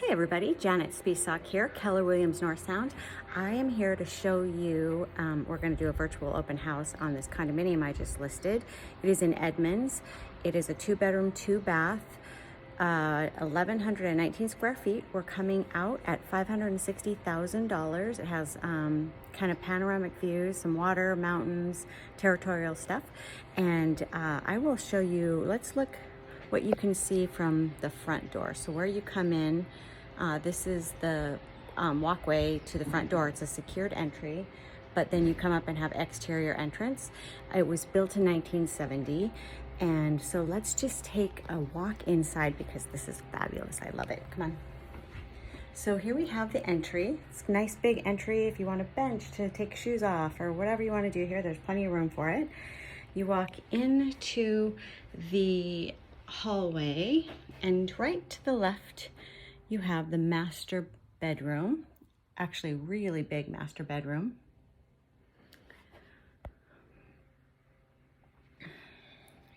Hi everybody, Janet Spisak here, Keller Williams North Sound. I am here to show you, we're going to do a virtual open house on this condominium I just listed. It is in Edmonds. It is a 2-bedroom, 2-bath, 1,119 square feet. We're coming out at $560,000. It has kind of panoramic views, some water, mountains, territorial stuff. And I will show you, let's look what you can see from the front door. So where you come in, this is the walkway to the front door. It's a secured entry, but then you come up and have exterior entrance. It was built in 1970. And so let's just take a walk inside because this is fabulous. I love it. Come on. So here we have the entry. It's a nice big entry if you want a bench to take shoes off or whatever you want to do here. There's plenty of room for it. You walk into the hallway, and right to the left you have the master bedroom. Actually, really big master bedroom.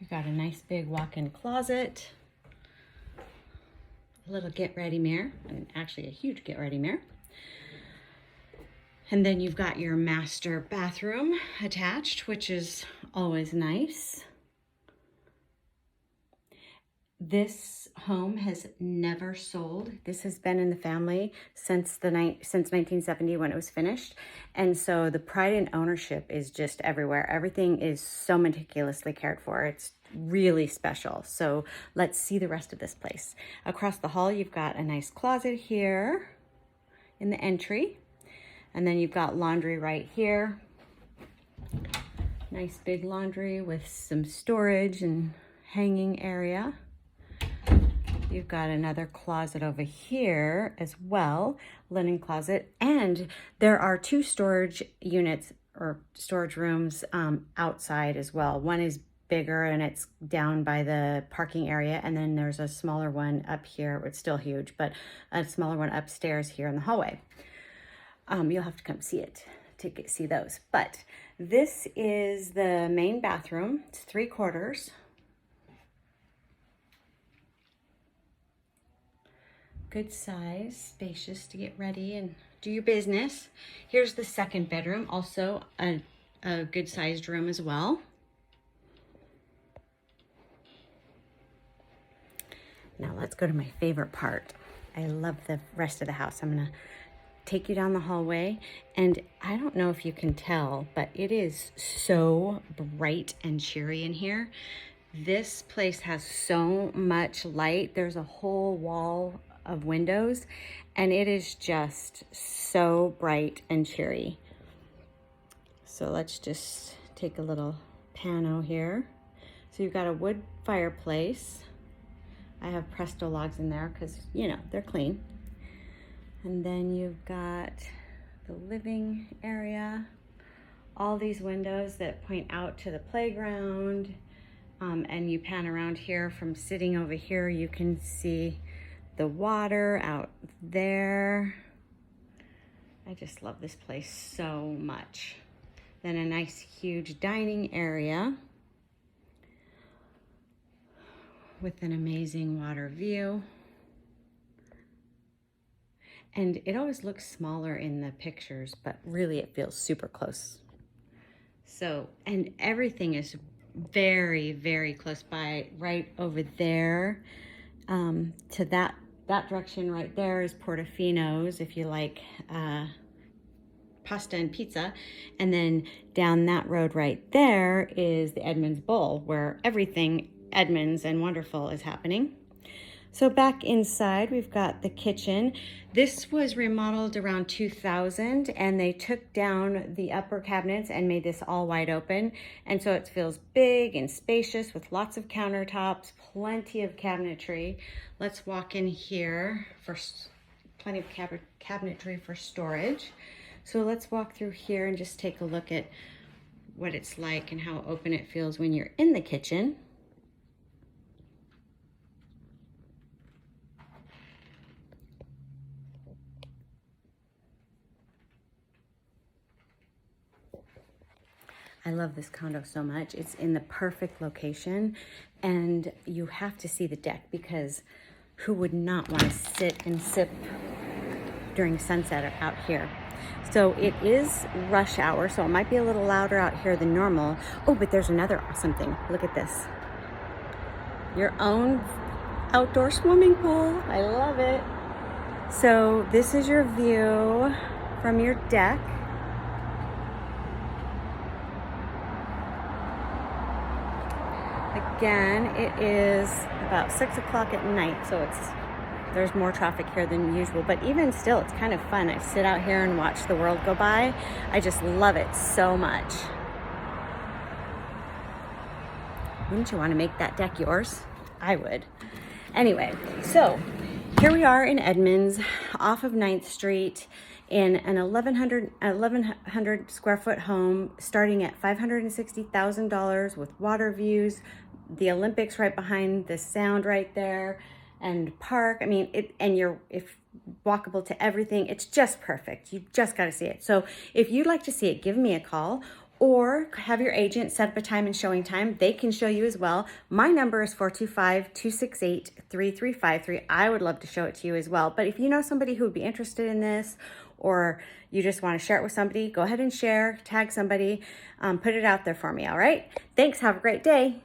You've got a nice big walk-in closet, a little get-ready mirror, and actually a huge get-ready mirror. And then you've got your master bathroom attached, which is always nice. This home has never sold. This has been in the family since 1970 when it was finished. And so the pride in ownership is just everywhere. Everything is so meticulously cared for. It's really special. So let's see the rest of this place. Across the hall, you've got a nice closet here in the entry. And then you've got laundry right here. Nice big laundry with some storage and hanging area. You've got another closet over here as well, linen closet, and there are 2 storage units or storage rooms outside as well. One is bigger and it's down by the parking area, and then there's a smaller one up here. It's still huge, but a smaller one upstairs here in the hallway. You'll have to come see it to see those. But this is the main bathroom. It's 3/4. Good size, spacious to get ready and do your business. Here's the second bedroom, also a good sized room as well. Now let's go to my favorite part. I love the rest of the house. I'm gonna take you down the hallway, and I don't know if you can tell, but it is so bright and cheery in here. This place has so much light. There's a whole wall of windows, and it is just so bright and cheery. So let's just take a little pano here. So you've got a wood fireplace. I have Presto logs in there because, you know, they're clean. And then you've got the living area, all these windows that point out to the playground. And you pan around here from sitting over here, you can see the water out there. I just love this place so much. Then a nice huge dining area with an amazing water view. And it always looks smaller in the pictures, but really it feels super close. So, and everything is very, very close by. Right over there to that direction right there is Portofino's if you like pasta and pizza. And then down that road right there is the Edmonds Bowl, where everything Edmonds and wonderful is happening. So back inside, we've got the kitchen. This was remodeled around 2000, and they took down the upper cabinets and made this all wide open. And so it feels big and spacious with lots of countertops, plenty of cabinetry. Let's walk in here for plenty of cabinetry for storage. So let's walk through here and just take a look at what it's like and how open it feels when you're in the kitchen. I love this condo so much. It's in the perfect location, and you have to see the deck because who would not want to sit and sip during sunset out here. So it is rush hour, so it might be a little louder out here than normal. Oh, but there's another awesome thing. Look at this. Your own outdoor swimming pool. I love it. So this is your view from your deck. Again, it is about 6 o'clock at night, so there's more traffic here than usual, but even still, it's kind of fun. I sit out here and watch the world go by. I just love it so much. Wouldn't you want to make that deck yours? I would. Anyway, so here we are in Edmonds, off of 9th Street, in an 1,100 square foot home, starting at $560,000 with water views, the Olympics right behind, the sound right there, and park. I mean, if walkable to everything. It's just perfect. You just got to see it. So if you'd like to see it, give me a call or have your agent set up a time and showing time. They can show you as well. My number is 425-268-3353. I would love to show it to you as well. But if you know somebody who would be interested in this, or you just want to share it with somebody, go ahead and share, tag somebody, put it out there for me. All right. Thanks. Have a great day.